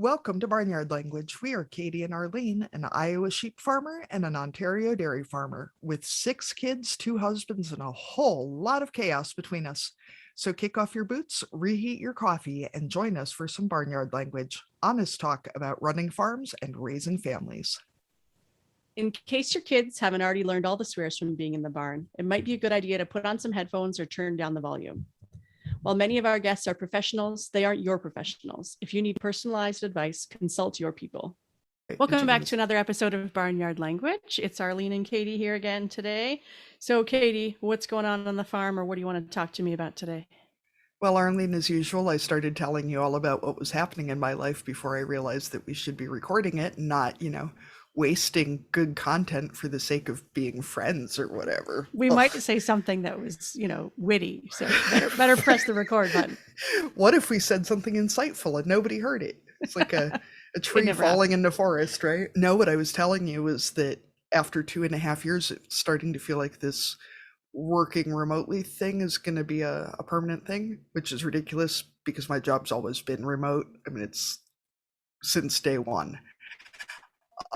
Welcome to Barnyard Language. We are Katie and Arlene, an Iowa sheep farmer and an Ontario dairy farmer, with 6 kids, 2 husbands, and a whole lot of chaos between us. So kick off your boots, reheat your coffee, and join us for some Barnyard Language, honest talk about running farms and raising families. In case your kids haven't already learned all the swears from being in the barn, it might be a good idea to put on some headphones or turn down the volume. While many of our guests are professionals, they aren't your professionals. If you need personalized advice, consult your people. Welcome back to another episode of Barnyard Language. It's Arlene and Katie here again today. So Katie, what's going on the farm, or what do you want to talk to me about today? Well, Arlene, as usual, I started telling you all about what was happening in my life before I realized that we should be recording it and not, wasting good content for the sake of being friends or whatever. We might say something that was, witty. So better press the record button. What if we said something insightful and nobody heard it? It's like a tree falling in the forest, right? No, what I was telling you was that after 2.5 years, it's starting to feel like this working remotely thing is going to be a permanent thing, which is ridiculous because my job's always been remote. I mean, it's since day one.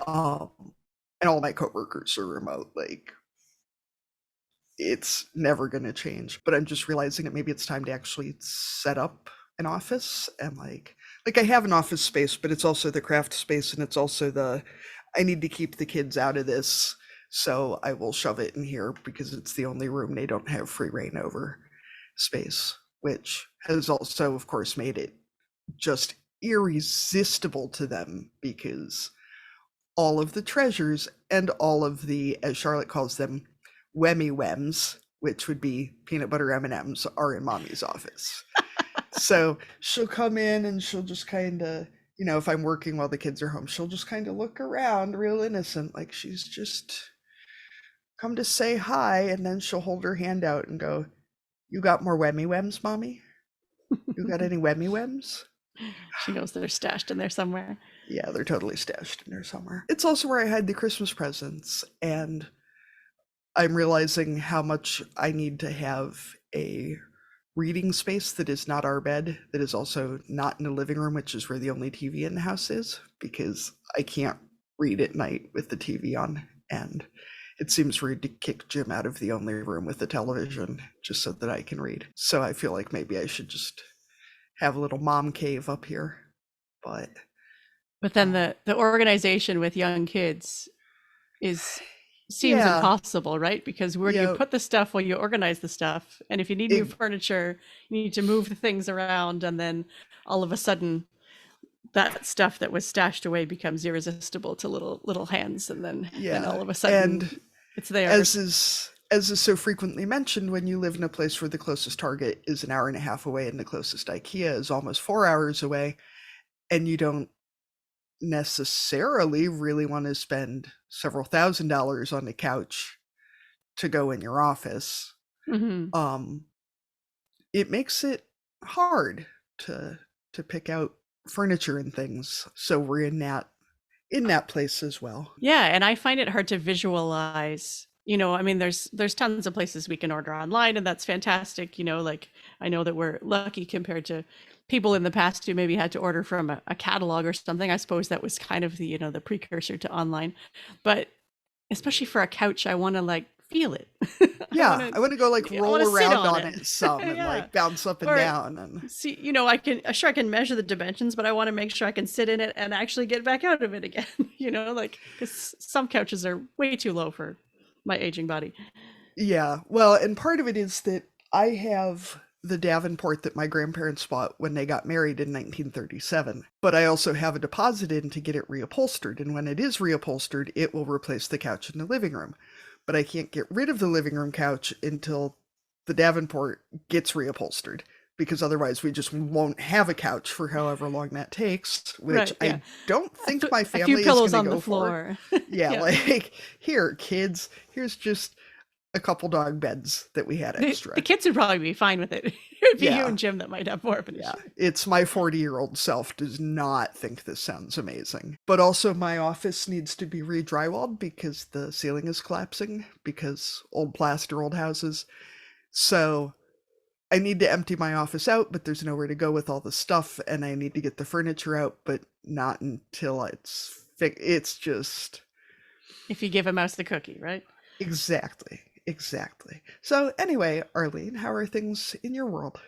And all my coworkers are remote. Like, it's never going to change. But I'm just realizing that maybe it's time to actually set up an office. And like I have an office space, but it's also the craft space, and it's also I need to keep the kids out of this, so I will shove it in here because it's the only room they don't have free reign over space, which has also, of course, made it just irresistible to them because all of the treasures and all of the, as Charlotte calls them, Wemmy-Wems, which would be peanut butter M&Ms, are in mommy's office. So she'll come in and she'll just kind of, if I'm working while the kids are home, she'll just kind of look around real innocent, like she's just come to say hi, and then she'll hold her hand out and go, "You got more Wemmy-Wems, mommy? You got any Wemmy-Wems?" She knows they're stashed in there somewhere. Yeah, they're totally stashed in there somewhere. It's also where I hide the Christmas presents, and I'm realizing how much I need to have a reading space that is not our bed, that is also not in the living room, which is where the only TV in the house is, because I can't read at night with the TV on, and it seems rude to kick Jim out of the only room with the television just so that I can read. So I feel like maybe I should just have a little mom cave up here. But then the organization with young kids seems impossible, right? Because where do you put the stuff? Well, you organize the stuff, and if you need new furniture, you need to move the things around, and then all of a sudden that stuff that was stashed away becomes irresistible to little hands, and then all of a sudden it's there. As is so frequently mentioned, when you live in a place where the closest Target is 1.5 hours away and the closest IKEA is almost 4 hours away, and you don't necessarily really want to spend several $1,000s on a couch to go in your office, it makes it hard to pick out furniture and things. So we're in that place as well. Yeah, and I find it hard to visualize. I mean, there's tons of places we can order online, and that's fantastic. Like, I know that we're lucky compared to people in the past who maybe had to order from a catalog or something. I suppose that was kind of the, the precursor to online. But especially for a couch, I want to feel it. I want to go roll around on it some and bounce up and down and see. I can measure the dimensions, but I want to make sure I can sit in it and actually get back out of it again. Because some couches are way too low for my aging body. Yeah, well, and part of it is that I have the Davenport that my grandparents bought when they got married in 1937, but I also have a deposit in to get it reupholstered, and when it is reupholstered, it will replace the couch in the living room. But I can't get rid of the living room couch until the Davenport gets reupholstered, because otherwise we just won't have a couch for however long that takes, which I don't think my family is going to go for. A few pillows on the floor. Like, here, kids, here's just a couple dog beds that we had extra. The kids would probably be fine with it. It'd be you and Jim that might have more of an issue. It's my 40-year-old self does not think this sounds amazing. But also my office needs to be re-drywalled because the ceiling is collapsing because old plaster, old houses. So I need to empty my office out, but there's nowhere to go with all the stuff, and I need to get the furniture out, but not until it's just If you give a mouse the cookie, right? exactly. So anyway, Arlene, how are things in your world?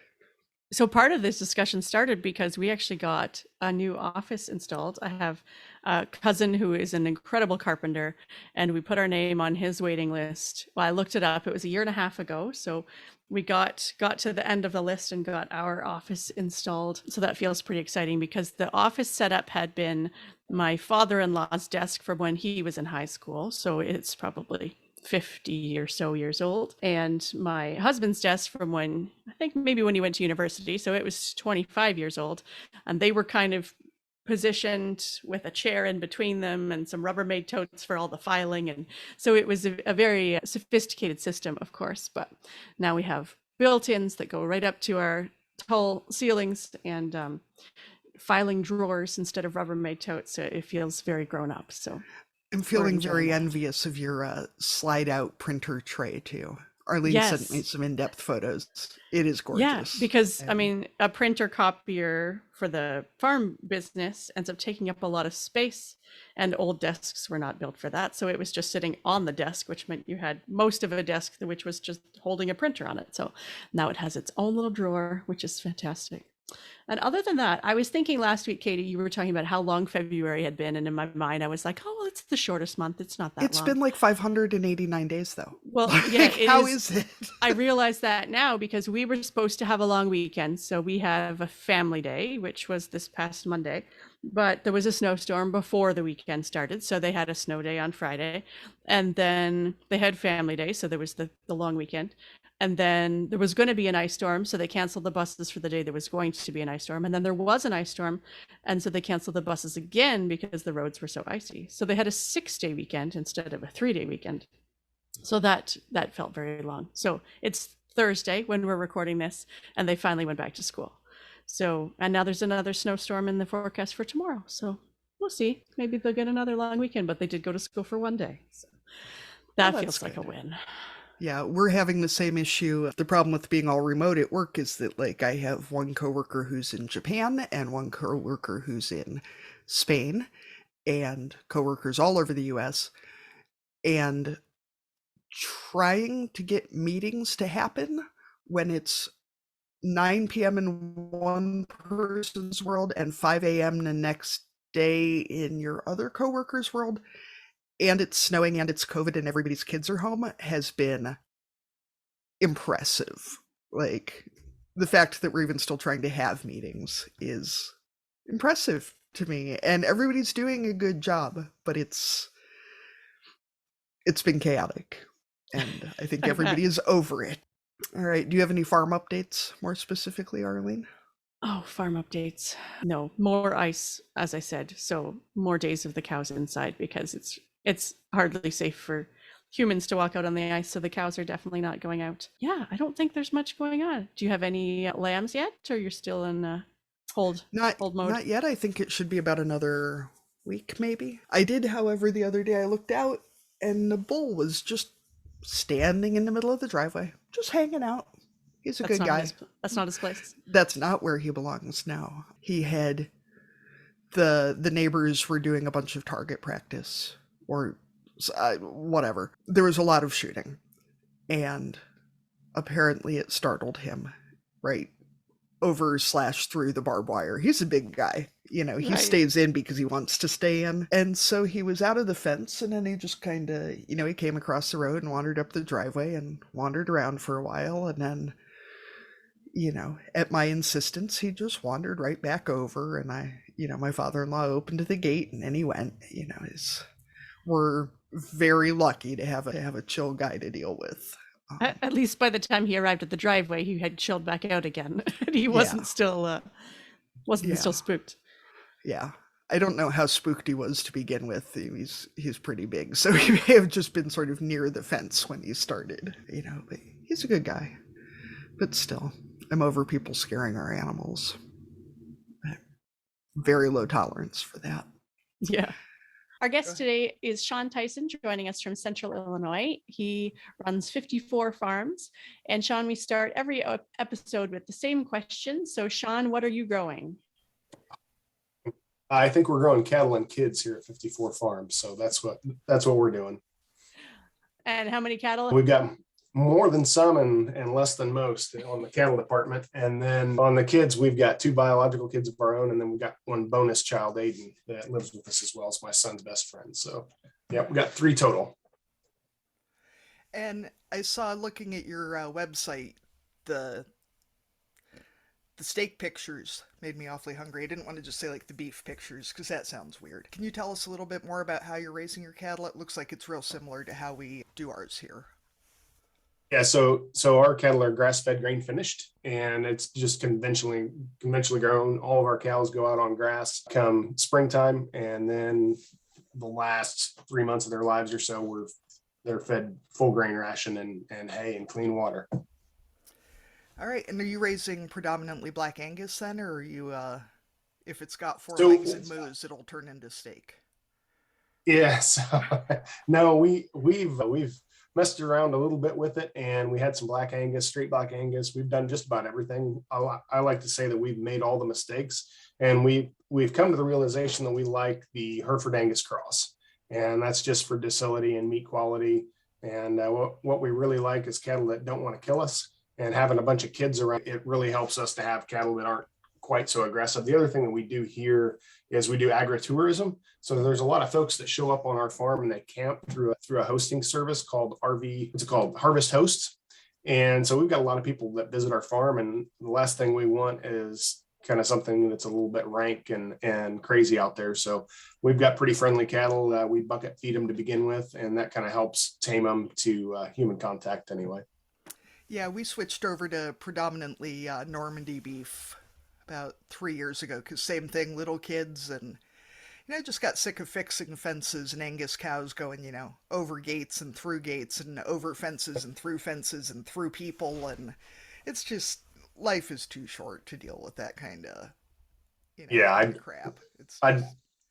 So part of this discussion started because we actually got a new office installed. I have a cousin who is an incredible carpenter, and we put our name on his waiting list. Well, I looked it up. It was a year and a half ago, so we got to the end of the list and got our office installed. So that feels pretty exciting because the office setup had been my father-in-law's desk from when he was in high school, so it's probably 50 or so years old, and my husband's desk from when I think maybe when he went to university, so it was 25 years old, and they were kind of positioned with a chair in between them and some Rubbermaid totes for all the filing, and so it was a very sophisticated system, of course, but now we have built-ins that go right up to our tall ceilings, and filing drawers instead of Rubbermaid totes, so it feels very grown up. So I'm we're feeling enjoying very that. envious of your slide out printer tray too. Arlene sent me Yes. some in-depth photos. It is Yeah, gorgeous. because I And mean, a printer copier for the farm business ends up taking up a lot of space, and old desks were not built for that. So it was just sitting on the desk, which meant you had most of a desk, which was just holding a printer on it. So now it has its own little drawer, which is fantastic. And other than that, I was thinking last week, Katie, you were talking about how long February had been. And in my mind, I was like, oh, well, it's the shortest month. It's not that it's long. been like 589 days though. Well, yeah, Like, it how is. is it? I realize that now because we were supposed to have a long weekend. So we have a family day, which was this past Monday, but there was a snowstorm before the weekend started. So they had a snow day on Friday, and then they had family day. So there was the long weekend. And then there was going to be an ice storm. So they canceled the buses for the day there was going to be an ice storm. And then there was an ice storm. And so they canceled the buses again because the roads were so icy. So they had a 6-day weekend instead of a 3-day weekend. So that felt very long. So it's Thursday when we're recording this, and they finally went back to school. So, and now there's another snowstorm in the forecast for tomorrow. So we'll see. Maybe they'll get another long weekend, but they did go to school for one day. So Well, that that's feels like a good. win. Yeah, we're having the same issue. The problem with being all remote at work is that, like, I have one coworker who's in Japan and one coworker who's in Spain, and coworkers all over the US. And trying to get meetings to happen when it's 9 p.m. in one person's world and 5 a.m. the next day in your other coworker's world, and it's snowing and it's COVID and everybody's kids are home, has been impressive. Like, the fact that we're even still trying to have meetings is impressive to me, and everybody's doing a good job, but it's been chaotic, and I think I bet. everybody is over it. All right, do you have any farm updates more specifically, Arlene? Oh, farm updates. No, more ice, as I said. So more days of the cows inside because it's hardly safe for humans to walk out on the ice. So the cows are definitely not going out. Yeah, I don't think there's much going on. Do you have any lambs yet, or you're still in hold Not hold mode? not yet. I think it should be about another week maybe. I did, however, the other day I looked out and the bull was just standing in the middle of the driveway, just hanging out. He's a That's good not his. guy. That's not his place. That's not where he belongs now. He had the neighbors were doing a bunch of target practice or whatever. There was a lot of shooting, and apparently it startled him right over slash through the barbed wire. He's a big guy. He Right. stays in because he wants to stay in. And so he was out of the fence, and then he just kind of, he came across the road and wandered up the driveway and wandered around for a while. And then, at my insistence, he just wandered right back over. And my father in law opened the gate and then he went. We're very lucky to have a chill guy to deal with. At least by the time he arrived at the driveway, he had chilled back out again. He Yeah, wasn't yeah. still spooked. Yeah. I don't know how spooked he was to begin with. He's pretty big, so he may have just been sort of near the fence when he started, but he's a good guy. But still, I'm over people scaring our animals. Very low tolerance for that. Yeah. Our guest today is Shaun Tyson, joining us from Central Illinois. He runs 54 farms. And Shaun, we start every episode with the same question. So, Shaun, what are you growing? I think we're growing cattle and kids here at 54 Farms, so that's what we're doing. And how many cattle? We've got more than some and less than most on the cattle department. And then on the kids, we've got 2 biological kids of our own. And then we've got 1 bonus child, Aiden, that lives with us as well as my son's best friend. So yeah, we got 3 total. And I saw looking at your website, the the steak pictures made me awfully hungry. I didn't want to just say like the beef pictures because that sounds weird. Can you tell us a little bit more about how you're raising your cattle? It looks like it's real similar to how we do ours here. Yeah, so our cattle are grass-fed, grain-finished, and it's just conventionally grown. All of our cows go out on grass come springtime, and then the last 3 months of their lives or so, they're fed full grain ration and hay and clean water. All right, and are you raising predominantly Black Angus then, or are you, if it's got 4 legs So and moves, it'll turn into steak? yeah, so no, we've messed around a little bit with it, and we had some Black Angus, straight Black Angus. We've done just about everything. I like to say that we've made all the mistakes, and we've come to the realization that we like the Hereford Angus cross, and that's just for docility and meat quality. And what we really like is cattle that don't want to kill us. And having a bunch of kids around, it really helps us to have cattle that aren't quite so aggressive. The other thing that we do here is we do agritourism. So there's a lot of folks that show up on our farm and they camp through a hosting service called RV. It's called Harvest Hosts. And so we've got a lot of people that visit our farm, and the last thing we want is kind of something that's a little bit rank and crazy out there. So we've got pretty friendly cattle. We bucket feed them to begin with, and that kind of helps tame them to human contact anyway. Yeah, we switched over to predominantly Normandy beef about 3 years ago because same thing, little kids, and I just got sick of fixing fences and Angus cows going, over gates and over fences and through people, and it's just life is too short to deal with that kind of, Yeah, crap. It's I'd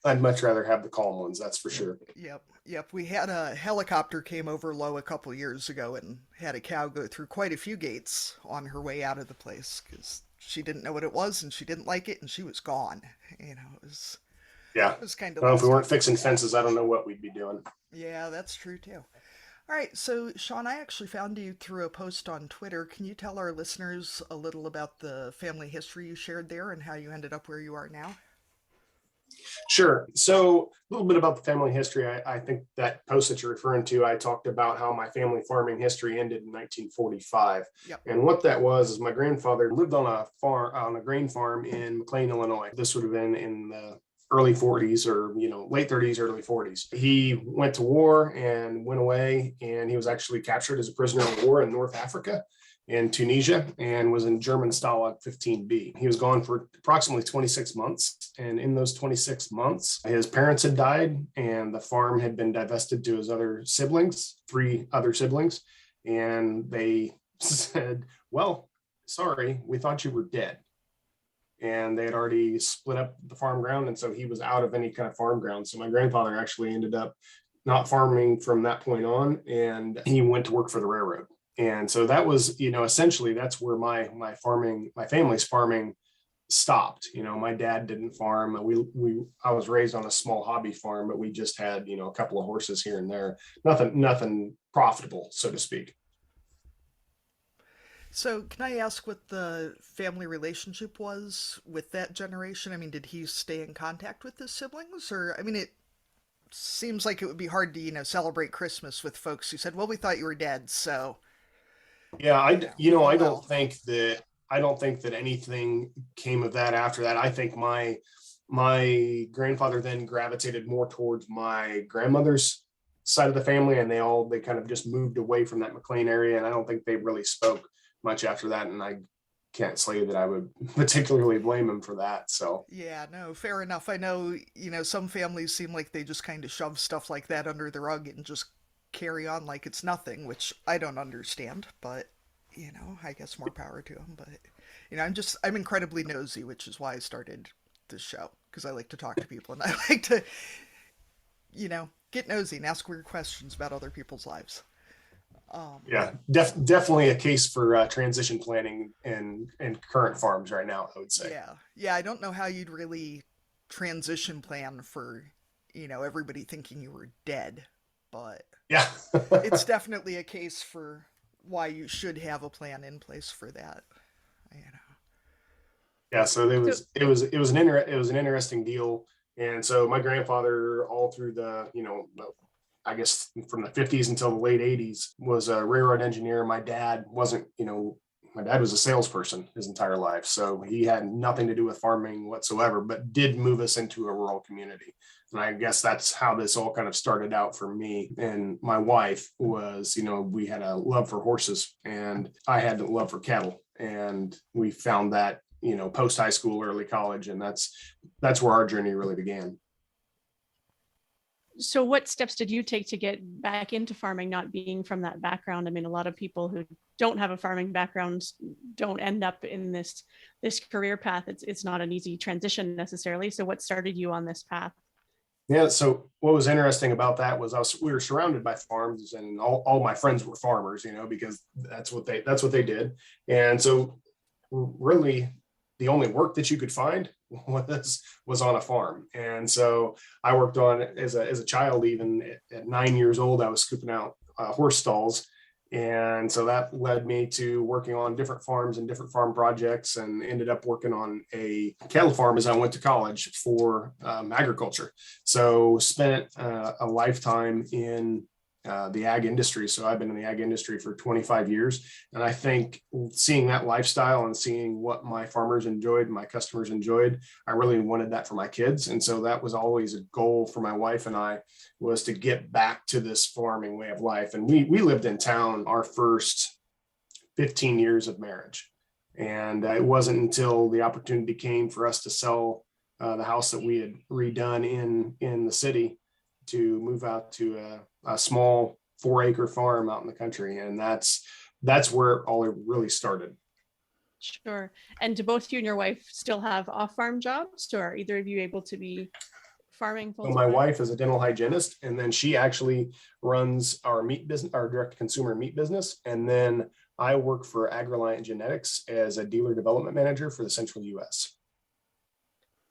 I'd much rather have the calm ones, that's for sure. Yep. We had a helicopter came over low a couple years ago and had a cow go through quite a few gates on her way out of the place because she didn't know what it was and she didn't like it and she was gone. Yeah. It was kind of Well, if we last weren't time. fixing fences, I don't know what we'd be doing. Yeah, that's true too. All right, so Shaun, I actually found you through a post on Twitter. Can you tell our listeners a little about the family history you shared there and how you ended up where you are now? Sure. So a little bit about the family history. I think that post that you're referring to, I talked about how my family farming history ended in 1945. Yep. And what that was is my grandfather lived on a farm, on a grain farm in McLean, Illinois. This would have been in the early 40s or, late 30s, early 40s. He went to war and went away, and he was actually captured as a prisoner of war in North Africa, in Tunisia, and was in German Stalag 15B. He was gone for approximately 26 months. And in those 26 months, his parents had died and the farm had been divested to his other siblings, 3 other siblings. And they said, well, sorry, we thought you were dead. And they had already split up the farm ground. And so he was out of any kind of farm ground. So my grandfather actually ended up not farming from that point on. And he went to work for the railroad. And so that was, essentially that's where my family's farming stopped. My dad didn't farm. I was raised on a small hobby farm, but we just had, a couple of horses here and there. Nothing profitable, so to speak. So, can I ask what the family relationship was with that generation? I mean, did he stay in contact with his siblings? Or, I mean, it seems like it would be hard to, celebrate Christmas with folks who said, well, we thought you were dead, so, Yeah, oh I well. don't think that anything came of that after that. I think my grandfather then gravitated more towards my grandmother's side of the family, and they kind of just moved away from that McLean area, and I don't think they really spoke much after that, and I can't say that I would particularly blame him for that. So Yeah, no, fair enough. I know, some families seem like they just kind of shove stuff like that under the rug and just carry on like it's nothing, which I don't understand, but, I guess more power to them. But, I'm incredibly nosy, which is why I started this show, because I like to talk to people and I like to, get nosy and ask weird questions about other people's lives. yeah, definitely a case for transition planning and current farms right now, I would say. Yeah. Yeah, I don't know how you'd really transition plan for, everybody thinking you were dead, but Yeah. it's definitely a case for why you should have a plan in place for that. You know. Yeah, so it So, was it was it was an it was an interesting deal. And so my grandfather, all through I guess from the 50s until the late 80s, was a railroad engineer. My dad wasn't, my dad was a salesperson his entire life. So he had nothing to do with farming whatsoever, but did move us into a rural community. And I guess that's how this all kind of started out for me. And my wife was, we had a love for horses and I had a love for cattle. And we found that, post high school, early college. And that's where our journey really began. so what steps did you take to get back into farming, not being from that background? I mean, a lot of people who don't have a farming background don't end up in this career path. It's not an easy transition necessarily. So what started you on this path? Yeah. So what was interesting about that was we were surrounded by farms, and all my friends were farmers, because that's what they did. And so really the only work that you could find was on a farm. And so I worked on as a child, even at 9 years old, I was scooping out horse stalls. And so that led me to working on different farms and different farm projects, and ended up working on a cattle farm as I went to college for agriculture. So spent a lifetime in the ag industry. So I've been in the ag industry for 25 years. And I think seeing that lifestyle and seeing what my farmers enjoyed, my customers enjoyed, I really wanted that for my kids. And so that was always a goal for my wife and I, was to get back to this farming way of life. And we lived in town our first 15 years of marriage. And it wasn't until the opportunity came for us to sell the house that we had redone in the city to move out to a small 4-acre farm out in the country. And that's where it all really started. Sure. And do both you and your wife still have off-farm jobs, or are either of you able to be farming full So time? my wife is a dental hygienist, and then she actually runs our meat business, our direct consumer meat business. And then I work for AgReliant Genetics as a dealer development manager for the central US.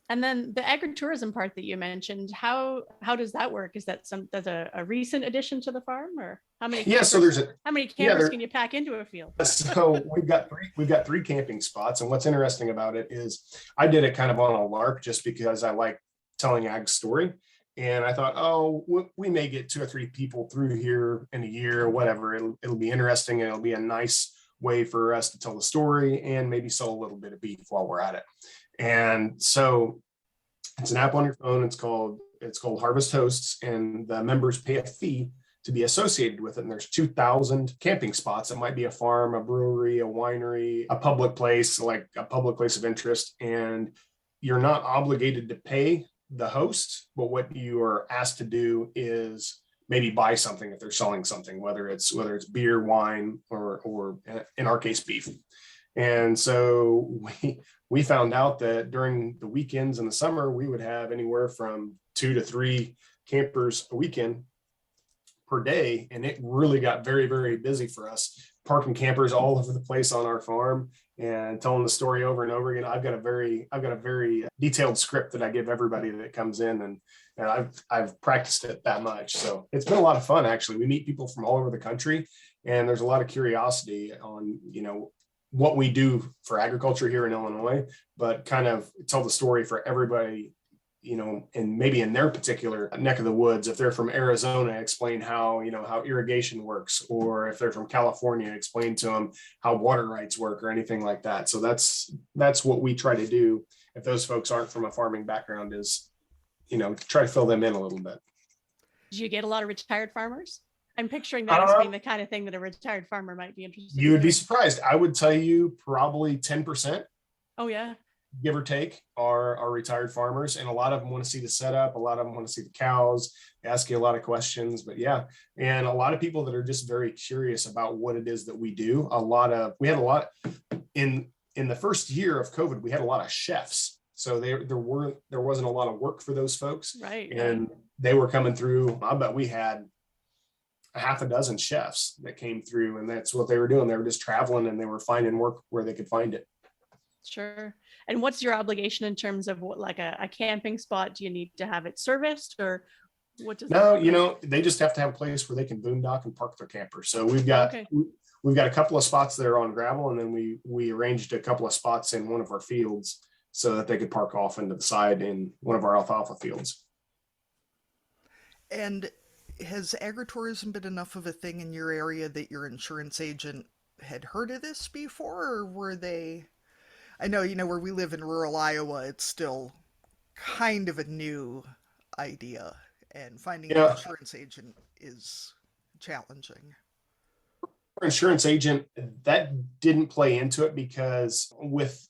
And then the agritourism part that you mentioned, how does that work? Is that that's a recent addition to the farm, or how many Yeah, campers, so there's how many campers can you pack into a field? So we've got three camping spots. And what's interesting about it is I did it kind of on a lark, just because I like telling ag story. And I thought, oh, we may get 2 or 3 people through here in a year or whatever. It'll be interesting, and it'll be a nice way for us to tell the story and maybe sell a little bit of beef while we're at it. And so it's an app on your phone. It's called Harvest Hosts, and the members pay a fee to be associated with it. And there's 2,000 camping spots. It might be a farm, a brewery, a winery, a public place, like a public place of interest. And you're not obligated to pay the host, but what you are asked to do is maybe buy something if they're selling something, whether it's beer, wine, or in our case, beef. And so we found out that during the weekends in the summer, we would have anywhere from 2 to 3 campers a weekend per day. And it really got very, very busy for us, parking campers all over the place on our farm and telling the story over and over again. I've got a very detailed script that I give everybody that comes in, and I've practiced it that much. So it's been a lot of fun, actually. We meet people from all over the country, and there's a lot of curiosity on, what we do for agriculture here in Illinois, but kind of tell the story for everybody, and maybe in their particular neck of the woods. If they're from Arizona, explain how irrigation works, or if they're from California, explain to them how water rights work or anything like that. So that's what we try to do. If those folks aren't from a farming background, is, try to fill them in a little bit. Did you get a lot of retired farmers? I'm picturing that as being the kind of thing that a retired farmer might be interested in. You would be surprised. I would tell you probably 10%. Oh, yeah. Give or take, are retired farmers, and a lot of them want to see the setup. A lot of them want to see the cows. They ask you a lot of questions, but yeah, and a lot of people that are just very curious about what it is that we do. We had a lot in the first year of COVID. We had a lot of chefs, so there wasn't a lot of work for those folks, right? And they were coming through. I bet we had a half a dozen chefs that came through, and that's what they were doing. They were just traveling, and they were finding work where they could find it. Sure. And what's your obligation in terms of what, like a camping spot? Do you need to have it serviced, or what does that No, look like? they just have to have a place where they can boondock and park their camper. So Oh, okay. we've got a couple of spots that are on gravel, and then we arranged a couple of spots in one of our fields so that they could park off into the side in one of our alfalfa fields. And has agritourism been enough of a thing in your area that your insurance agent had heard of this before, or were they? I know, where we live in rural Iowa, it's still kind of a new idea, and finding an Yeah, insurance agent is challenging. our insurance agent, that didn't play into it because with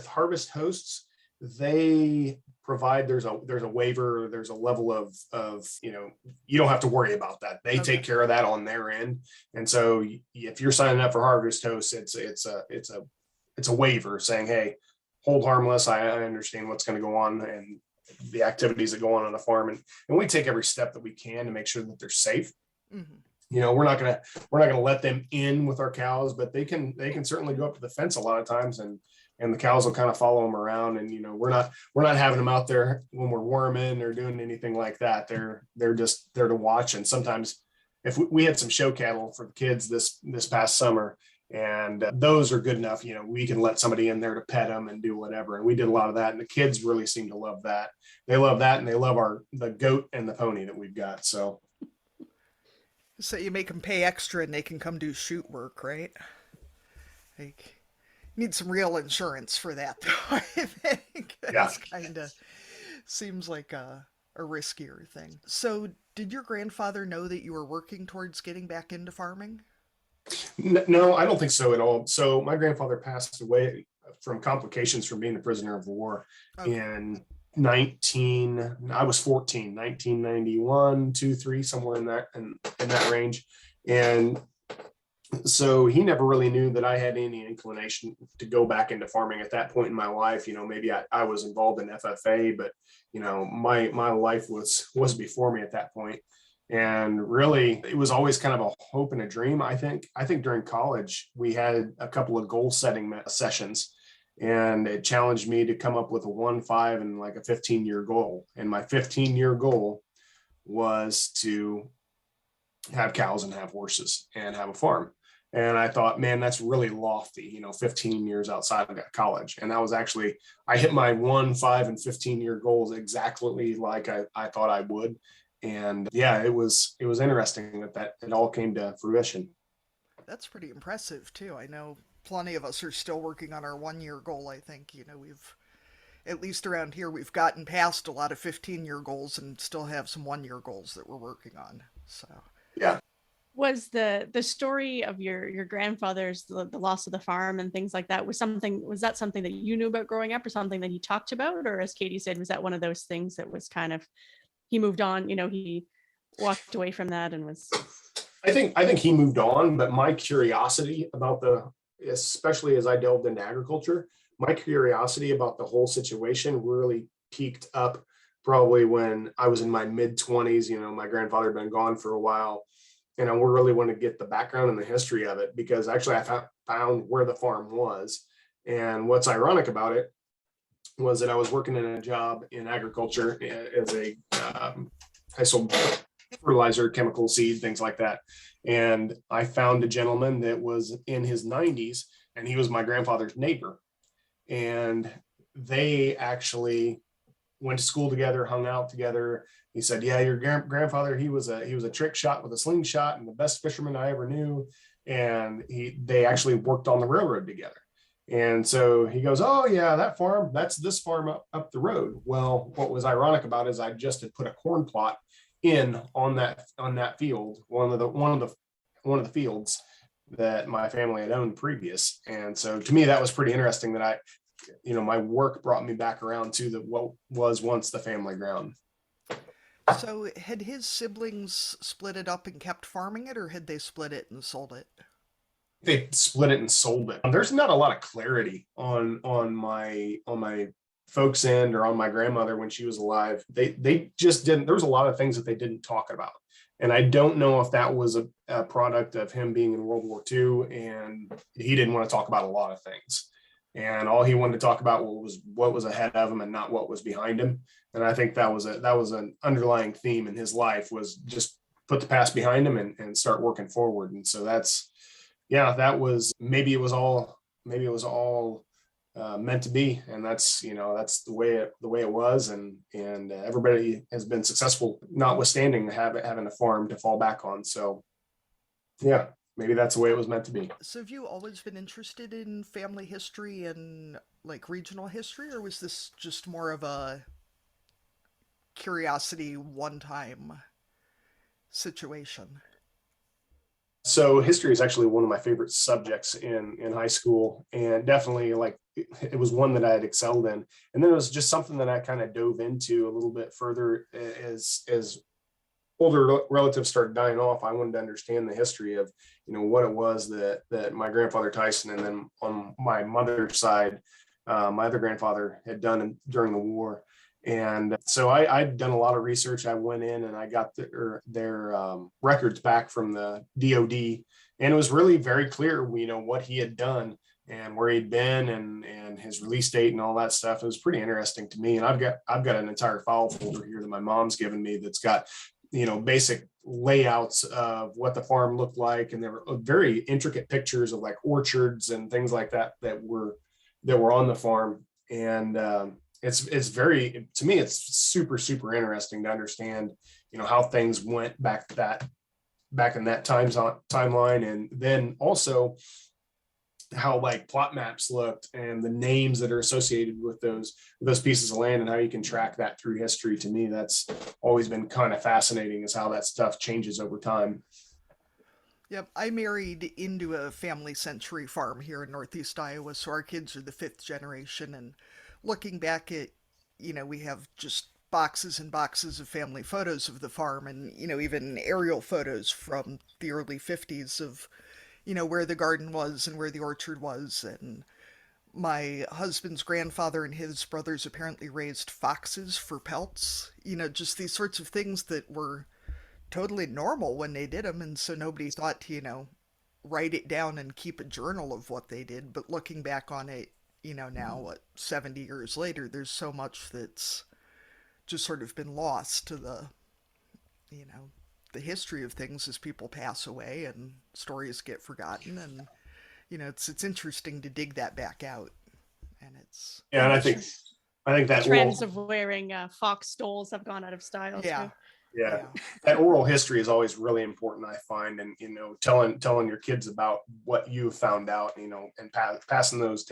Harvest Hosts, they provide there's a waiver, there's a level of you don't have to worry about that. They Okay. take care of that on their end. And so if you're signing up for Harvest Hosts, it's a waiver saying, hey, hold harmless. I understand what's going to go on and the activities that go on the farm, and we take every step that we can to make sure that they're safe. Hmm. We're not gonna let them in with our cows, but they can certainly go up to the fence a lot of times, and the cows will kind of follow them around. And we're not having them out there when we're worming or doing anything like that. They're just there to watch. And sometimes if we had some show cattle for the kids this past summer, and those are good enough, we can let somebody in there to pet them and do whatever. And we did a lot of that, and the kids really seem to love that. They love that, and they love the goat and the pony that we've got. So So you make them pay extra and they can come do shoot work, right? Like, you need some real insurance for that, though, I think. yeah. That's kind of seems like a riskier thing. So, did your grandfather know that you were working towards getting back into farming? No, I don't think so at all. So my grandfather passed away from complications from being a prisoner of war Okay. in I was 14, 1991, 2, 3, somewhere in that range. And so he never really knew that I had any inclination to go back into farming at that point in my life. Maybe I was involved in FFA, but my life was before me at that point. And really, it was always kind of a hope and a dream. I think during college we had a couple of goal setting sessions, and it challenged me to come up with a 1, 5, and like a 15-year goal. And my 15-year goal was to have cows and have horses and have a farm. And I thought, man, that's really lofty, 15 years outside of college. And that was actually, I hit my 1, 5, and 15-year goals exactly like I thought I would. And yeah, it was interesting that it all came to fruition. That's pretty impressive, too. I know plenty of us are still working on our 1 year goal, I think. We've, at least around here, we've gotten past a lot of 15-year goals and still have some 1 year goals that we're working on. So, Yeah. Was the story of your grandfather's, the loss of the farm and things like that, was that something that you knew about growing up, or something that he talked about? Or, as Katie said, was that one of those things that was kind of, he moved on, he walked away from that and was. I think he moved on, but my curiosity about especially as I delved into agriculture, my curiosity about the whole situation really peaked up probably when I was in my mid-20s. My grandfather had been gone for a while, and I really wanted to get the background and the history of it, because actually I found where the farm was. And what's ironic about it was that I was working in a job in agriculture as I sold fertilizer, chemical seed, things like that. And I found a gentleman that was in his 90s, and he was my grandfather's neighbor. And they actually went to school together, hung out together. He said, yeah, your grandfather, he was a trick shot with a slingshot and the best fisherman I ever knew. And they actually worked on the railroad together. And so he goes, oh yeah, that farm, that's this farm up the road. Well, what was ironic about it is I just had put a corn plot in on that field, one of the fields that my family had owned previous. And so to me, that was pretty interesting that my work brought me back around to what was once the family ground. so had his siblings split it up and kept farming it, or had they split it and sold it? They split it and sold it. There's not a lot of clarity on my folks' end or on my grandmother when she was alive. They just didn't. There was a lot of things that they didn't talk about, and I don't know if that was a product of him being in World War II and he didn't want to talk about a lot of things. and all he wanted to talk about was what was ahead of him and not what was behind him. And I think that was an underlying theme in his life, was just put the past behind him and start working forward. And so that's, yeah, that was, maybe it was all meant to be. And that's, that's the way it was. And everybody has been successful, notwithstanding having a farm to fall back on. So yeah, maybe that's the way it was meant to be. So have you always been interested in family history and like regional history, or was this just more of a curiosity one time situation? So history is actually one of my favorite subjects in high school, and definitely like it was one that I had excelled in. And then it was just something that I kind of dove into a little bit further as older relatives started dying off. I wanted to understand the history of, what it was that my grandfather Tyson, and then on my mother's side, my other grandfather had done during the war. And so I'd done a lot of research. I went in and I got their records back from the DOD, and it was really very clear, what he had done and where he'd been and his release date and all that stuff. It was pretty interesting to me. And I've got an entire file folder here that my mom's given me that's got, basic layouts of what the farm looked like. And there were very intricate pictures of like orchards and things like that were on the farm. And it's very, to me, it's super, super interesting to understand, how things went back in that timeline. And then also how like plot maps looked and the names that are associated with those pieces of land and how you can track that through history. To me, that's always been kind of fascinating, is how that stuff changes over time. Yep, I married into a family century farm here in Northeast Iowa, so our kids are the fifth generation. And looking back at, we have just boxes and boxes of family photos of the farm, and, even aerial photos from the early 50s of, where the garden was and where the orchard was. And my husband's grandfather and his brothers apparently raised foxes for pelts, just these sorts of things that were totally normal when they did them. And so nobody thought to, write it down and keep a journal of what they did. But looking back on it, now, what, 70 years later, there's so much that's just sort of been lost to you know, the history of things as people pass away and stories get forgotten. And, it's interesting to dig that back out. And it's, Yeah, and I think The that trends of wearing fox stoles have gone out of style yeah, too. yeah, that oral history is always really important, I find. And telling your kids about what you found out, and passing those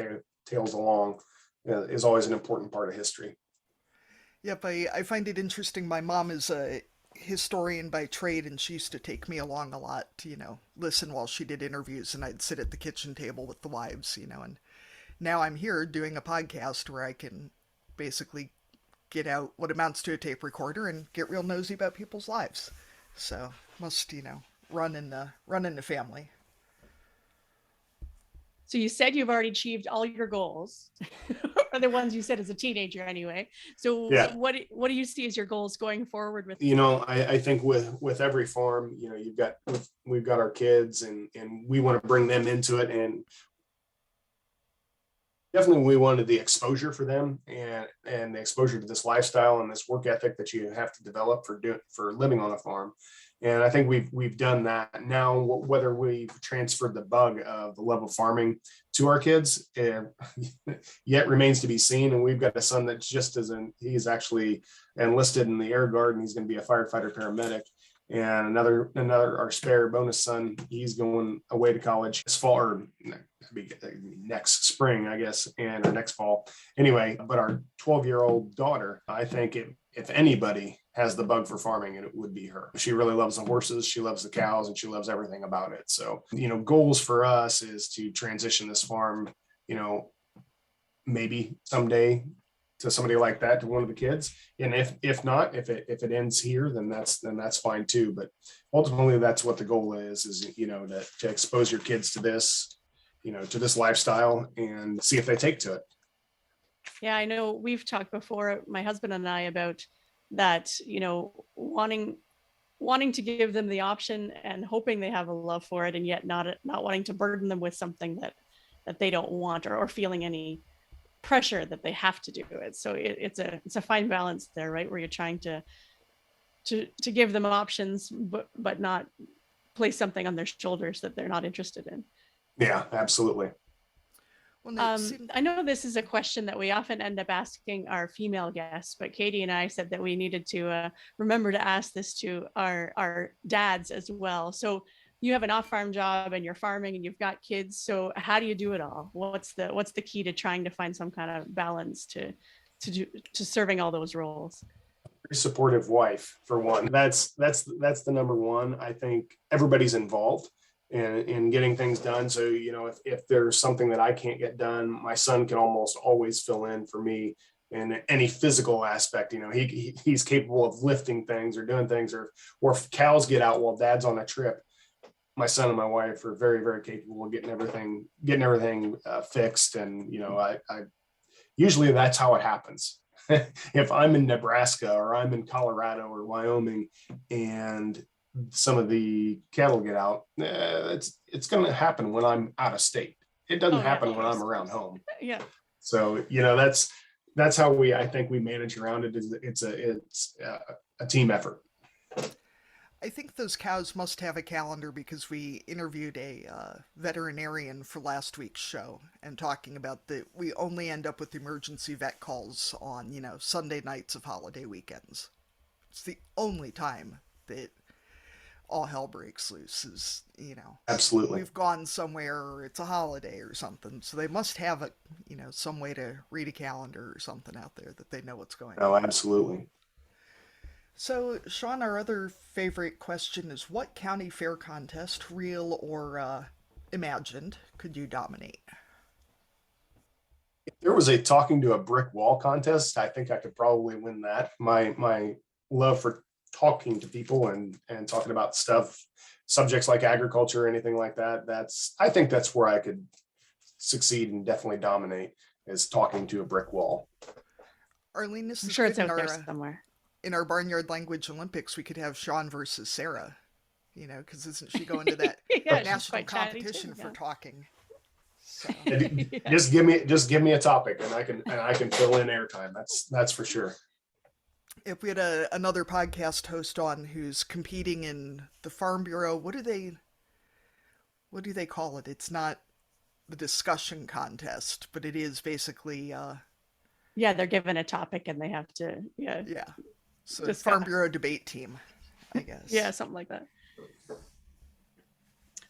tales along is always an important part of history. Yep, I find it interesting. My mom is a historian by trade, and she used to take me along a lot to, listen while she did interviews, and I'd sit at the kitchen table with the wives, and now I'm here doing a podcast where I can basically get out what amounts to a tape recorder and get real nosy about people's lives. So must, run in the family. So you said you've already achieved all your goals, or the ones you said as a teenager anyway. So Yeah. what do you see as your goals going forward with? I think with every farm, we've got our kids, and we want to bring them into it. And definitely we wanted the exposure for them, and the exposure to this lifestyle and this work ethic that you have to develop for living on a farm. And I think we've done that. Now, whether we've transferred the bug of the love of farming to our kids, yet remains to be seen. And we've got a son that's he's actually enlisted in the Air Guard, and he's going to be a firefighter paramedic. And another our spare bonus son, he's going away to college this fall, or next spring, I guess, or next fall. Anyway, but our 12-year-old daughter, I think if anybody has the bug for farming, and it would be her. She really loves the horses, she loves the cows, and she loves everything about it. So, goals for us is to transition this farm, maybe someday to somebody like that, to one of the kids. And if not, if it ends here, then that's fine too. But ultimately, that's what the goal is to expose your kids to this, to this lifestyle, and see if they take to it. Yeah, I know we've talked before, my husband and I, about that, wanting to give them the option and hoping they have a love for it, and yet not wanting to burden them with something that that they don't want, or feeling any pressure that they have to do it. So it's a fine balance there, right? Where you're trying to give them options, but not place something on their shoulders that they're not interested in. Yeah, absolutely. Well, I know this is a question that we often end up asking our female guests, but Katie and I said that we needed to remember to ask this to our dads as well. So you have an off-farm job and you're farming and you've got kids. So how do you do it all? What's the key to trying to find some kind of balance to serving all those roles? Very supportive wife, for one. That's the number one. I think everybody's involved in getting things done. So, if there's something that I can't get done, my son can almost always fill in for me in any physical aspect. He's capable of lifting things or doing things, or if cows get out while dad's on a trip, my son and my wife are very, very capable of getting everything fixed. And, I usually that's how it happens. If I'm in Nebraska or I'm in Colorado or Wyoming and some of the cattle get out, it's going to happen when I'm out of state. It doesn't happen when I'm around home. Yeah. So, that's how I think we manage around it. It's a team effort. I think those cows must have a calendar, because we interviewed a veterinarian for last week's show and talking about that we only end up with emergency vet calls on, Sunday nights of holiday weekends. It's the only time that all hell breaks loose is, Absolutely. we've gone somewhere or it's a holiday or something. So they must have a, some way to read a calendar or something out there that they know what's going on. Oh, absolutely. So, Shaun, our other favorite question is, what county fair contest, real or imagined, could you dominate? If there was a talking to a brick wall contest, I think I could probably win that. My love for talking to people and talking about subjects like agriculture or anything like that, I think that's where I could succeed and definitely dominate, is talking to a brick wall. Arlene, this is I'm sure it's good out there somewhere. In our Barnyard Language Olympics, we could have Shaun versus Sarah, because isn't she going to that national competition for talking? So. Just give me a topic and I can fill in airtime. That's for sure. If we had another podcast host on who's competing in the Farm Bureau, what do they call it? It's not the discussion contest, but it is basically they're given a topic and they have to so discuss. Farm Bureau debate team, I guess. Yeah, something like that.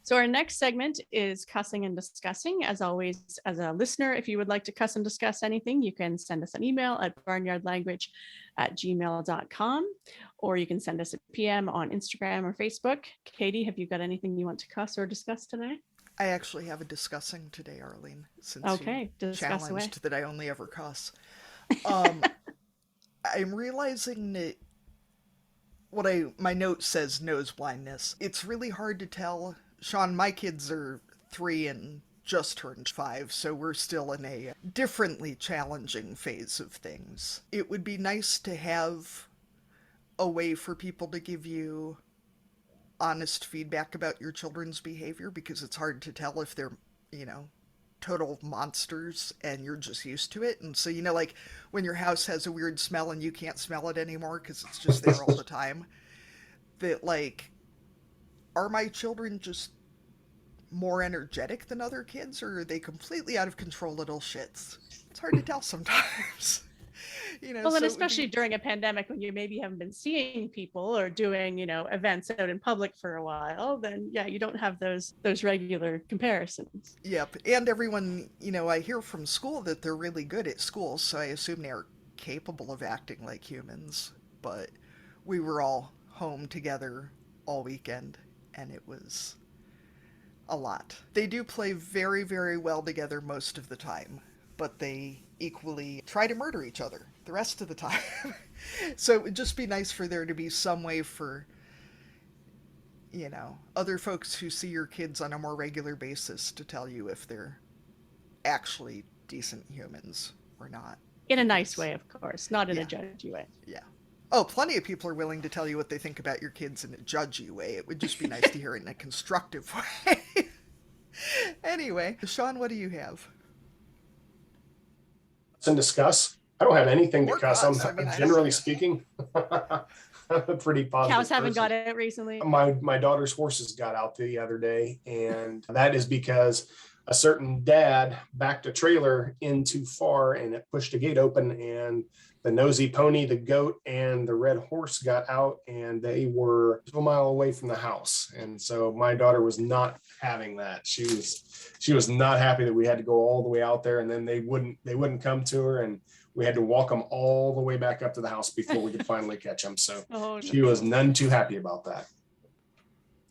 So our next segment is cussing and discussing. As always, as a listener, if you would like to cuss and discuss anything, you can send us an email at barnyardlanguage@gmail.com, or you can send us a PM on Instagram or Facebook. Katie, have you got anything you want to cuss or discuss today? I actually have a discussing today, Arlene, since you challenged away. That I only ever cuss. I'm realizing that my note says nose blindness. It's really hard to tell. Shaun, my kids are 3 and just turned 5, so we're still in a differently challenging phase of things. It would be nice to have a way for people to give you honest feedback about your children's behavior, because it's hard to tell if they're, total monsters and you're just used to it. And so, like when your house has a weird smell and you can't smell it anymore because it's just there all the time, that like, are my children just more energetic than other kids, or are they completely out of control little shits? It's hard to tell sometimes. Well, and especially during a pandemic when you maybe haven't been seeing people or doing, events out in public for a while, then you don't have those regular comparisons. Yep. And everyone, I hear from school that they're really good at school, so I assume they're capable of acting like humans. But we were all home together all weekend, and it was a lot. They do play very, very well together most of the time, but they equally try to murder each other the rest of the time. So it would just be nice for there to be some way for, other folks who see your kids on a more regular basis to tell you if they're actually decent humans or not. In a nice way, of course, not in a judgy way. Yeah. Oh, plenty of people are willing to tell you what they think about your kids in a judgy way. It would just be nice to hear it in a constructive way. Anyway, Shaun, what do you have? To discuss. I don't have anything to Or cuss. cuss. I mean, I don't Generally care. speaking, I'm a pretty Cows positive haven't person. got it recently. My daughter's horses got out the other day, and that is because a certain dad backed a trailer in too far and it pushed a gate open, and the nosy pony, the goat, and the red horse got out, and they were a mile away from the house. And so my daughter was not having that. She was not happy that we had to go all the way out there, and then they wouldn't come to her, and we had to walk them all the way back up to the house before we could finally catch them. So Oh, she was none too happy about that.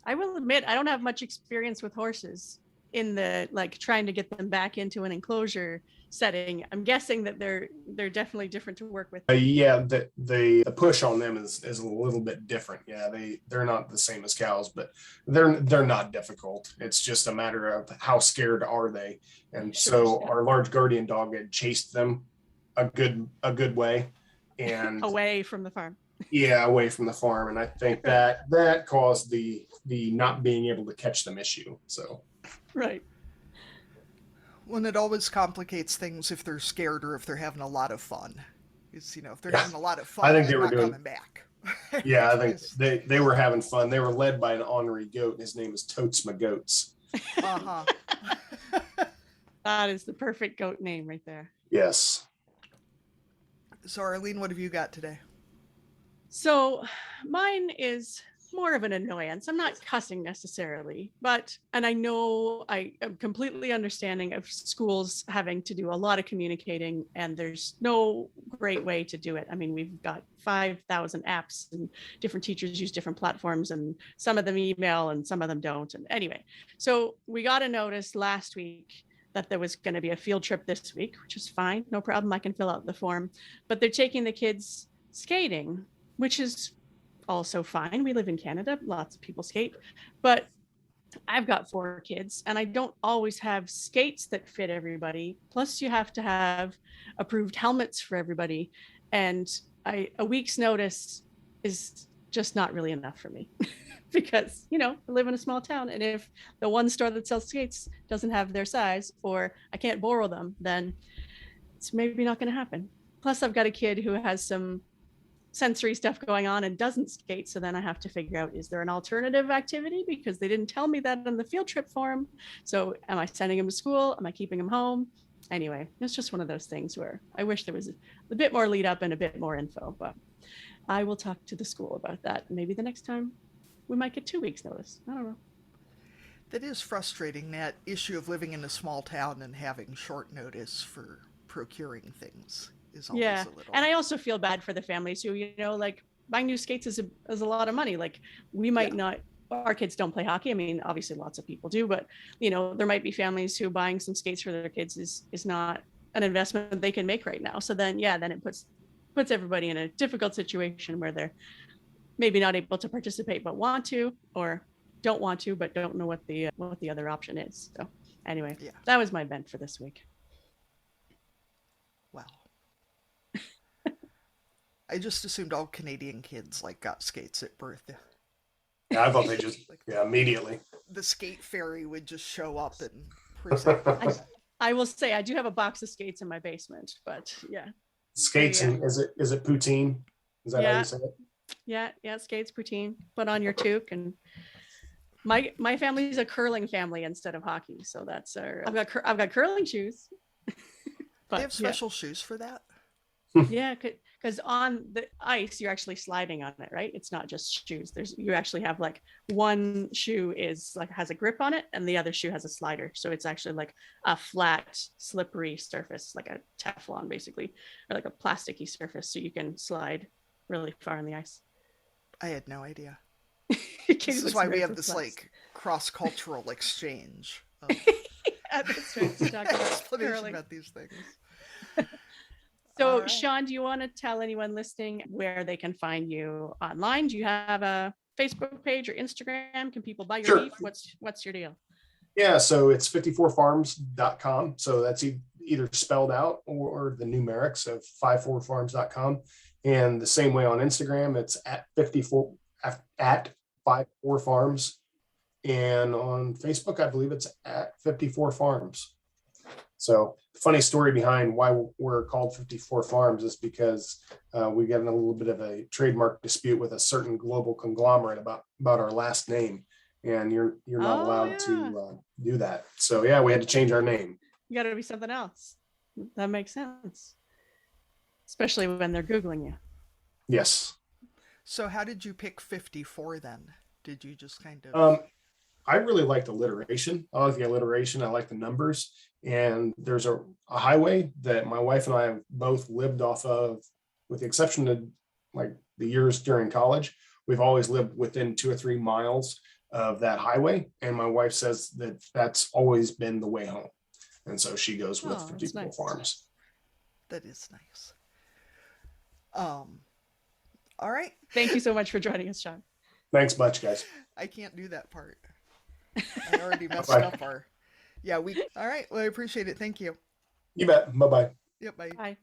I will admit, I don't have much experience with horses in the like trying to get them back into an enclosure setting. I'm guessing that they're definitely different to work with. Yeah, the push on them is a little bit different. Yeah, they're not the same as cows, but they're not difficult. It's just a matter of how scared are they. And so our large guardian dog had chased them a good way, and away from the farm. Yeah, away from the farm, and I think that caused the not being able to catch them issue. So right. Well, and it always complicates things if they're scared or if they're having a lot of fun. Because, if they're having a lot of fun, I think they're they were not doing coming back. Yeah, I think they were having fun. They were led by an ornery goat, and his name is Totes My Goats. Uh-huh. That is the perfect goat name right there. Yes. So, Arlene, what have you got today? So mine is more of an annoyance. I'm not cussing necessarily, and I know I am completely understanding of schools having to do a lot of communicating, and there's no great way to do it. I mean, we've got 5,000 apps and different teachers use different platforms, and some of them email and some of them don't. And anyway, so we got a notice last week that there was going to be a field trip this week, which is fine. No problem. I can fill out the form, but they're taking the kids skating, which is also fine. We live in Canada. Lots of people skate, but I've got 4 kids and I don't always have skates that fit everybody. Plus you have to have approved helmets for everybody. And a week's notice is just not really enough for me because, I live in a small town. And if the one store that sells skates doesn't have their size, or I can't borrow them, then it's maybe not going to happen. Plus I've got a kid who has some sensory stuff going on and doesn't skate. So then I have to figure out, is there an alternative activity? Because they didn't tell me that in the field trip form. So am I sending him to school? Am I keeping him home? Anyway, it's just one of those things where I wish there was a bit more lead up and a bit more info, but I will talk to the school about that. Maybe the next time we might get 2 weeks notice. I don't know. That is frustrating, that issue of living in a small town and having short notice for procuring things. Yeah, and I also feel bad for the families who, like buying new skates is a lot of money. Like we might not, our kids don't play hockey. I mean, obviously lots of people do, but there might be families who buying some skates for their kids is not an investment they can make right now. So then, then it puts everybody in a difficult situation where they're maybe not able to participate, but want to, or don't want to, but don't know what the other option is. So anyway, that was my vent for this week. Wow. I just assumed all Canadian kids got skates at birth. Yeah, I thought they just immediately. The skate fairy would just show up and present. I will say I do have a box of skates in my basement, but skates. And is it poutine? Is that how you say it? Yeah, skates, poutine. Put on your toque, and my family is a curling family instead of hockey, so that's I've got curling shoes. But they have special shoes for that. Yeah, because on the ice you're actually sliding on it, right? It's not just shoes. You actually have one shoe has a grip on it and the other shoe has a slider, so it's actually a flat slippery surface, like a Teflon basically, or a plasticky surface, so you can slide really far on the ice. I had no idea. This is why we have this cross-cultural exchange of that's right, to talk about explanation about these things. So, right. Shaun, do you want to tell anyone listening where they can find you online? Do you have a Facebook page or Instagram? Can people buy your beef? What's your deal? Yeah, so it's 54farms.com. So that's either spelled out or the numerics of 54farms.com. And the same way on Instagram, it's at 54farms. And on Facebook, I believe it's at 54 Farms. So funny story behind why we're called 54 Farms is because we got in a little bit of a trademark dispute with a certain global conglomerate about our last name. And you're not allowed to do that. So yeah, we had to change our name. You got to be something else. That makes sense. Especially when they're Googling you. Yes. So how did you pick 54 then? Did you just kind of... I really like the alliteration. I like the alliteration. I like the numbers. And there's a highway that my wife and I have both lived off of, with the exception of like the years during college. We've always lived within 2 or 3 miles of that highway. And my wife says that that's always been the way home. And so she goes with 54 nice. Farms. That is nice. All right. Thank you so much for joining us, Shaun. Thanks much, guys. I can't do that part. I already messed Bye. up our... Yeah, all right. Well, I appreciate it. Thank you. You bet. Bye-bye. Yep, bye. Bye.